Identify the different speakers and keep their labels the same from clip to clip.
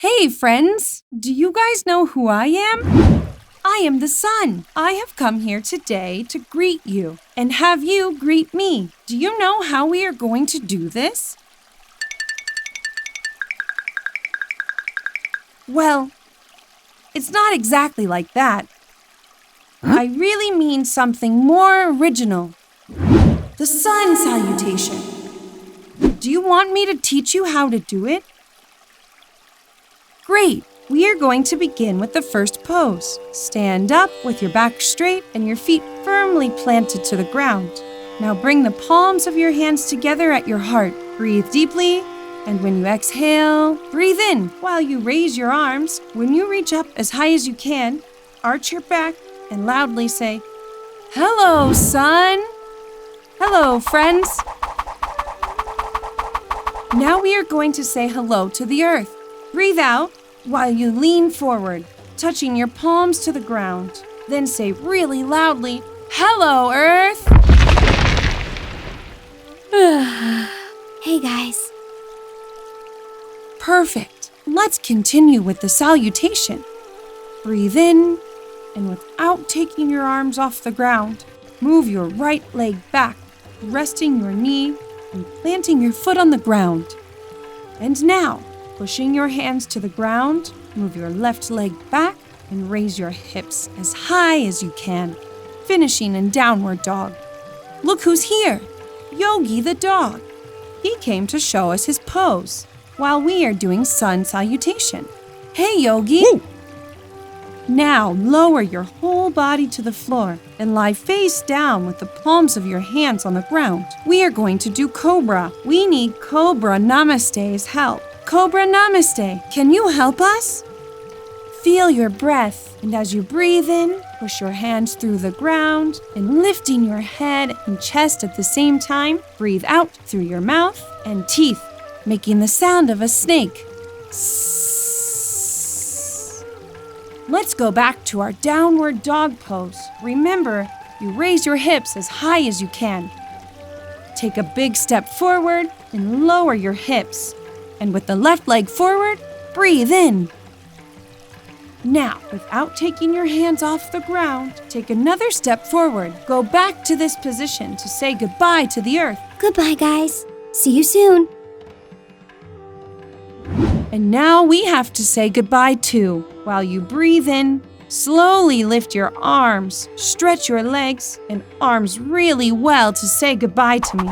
Speaker 1: Hey friends, do you guys know who I am? I am the sun. I have come here today to greet you and have you greet me. Do you know how we are going to do this? Well, it's not exactly like that. I really mean something more original. The Sun Salutation. Do you want me to teach you how to do it? Great! We are going to begin with the first pose. Stand up with your back straight and your feet firmly planted to the ground. Now bring the palms of your hands together at your heart. Breathe deeply, and when you exhale, breathe in while you raise your arms. When you reach up as high as you can, arch your back and loudly say, "Hello, sun!" Hello, friends! Now we are going to say hello to the earth. Breathe out while you lean forward, touching your palms to the ground. Then say really loudly, "Hello, earth!"
Speaker 2: Hey guys.
Speaker 1: Perfect. Let's continue with the salutation. Breathe in, and without taking your arms off the ground, move your right leg back, resting your knee and planting your foot on the ground. And now, pushing your hands to the ground, move your left leg back and raise your hips as high as you can, finishing in downward dog. Look who's here! Yogi the Dog. He came to show us his pose while we are doing Sun Salutation. Hey, Yogi! Woo! Now lower your whole body to the floor and lie face down with the palms of your hands on the ground. We are going to do Cobra. We need Cobra Namaste's help. Cobra Namaste, can you help us? Feel your breath, and as you breathe in, push your hands through the ground, and lifting your head and chest at the same time, breathe out through your mouth and teeth, making the sound of a snake. Let's go back to our downward dog pose. Remember, you raise your hips as high as you can. Take a big step forward and lower your hips. And with the left leg forward, breathe in. Now, without taking your hands off the ground, take another step forward. Go back to this position to say goodbye to the earth.
Speaker 2: Goodbye, guys. See you soon.
Speaker 1: And now we have to say goodbye too. While you breathe in, slowly lift your arms, stretch your legs and arms really well to say goodbye to me.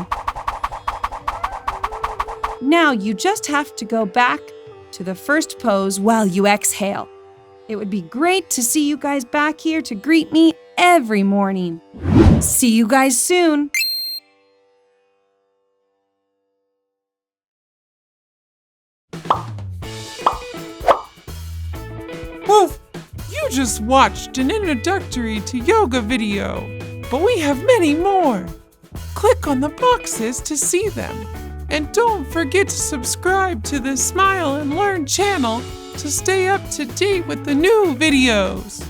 Speaker 1: Now you just have to go back to the first pose while you exhale. It would be great to see you guys back here to greet me every morning. See you guys soon.
Speaker 3: Well, you just watched an introductory to yoga video, but we have many more. Click on the boxes to see them. And don't forget to subscribe to the Smile and Learn channel to stay up to date with the new videos.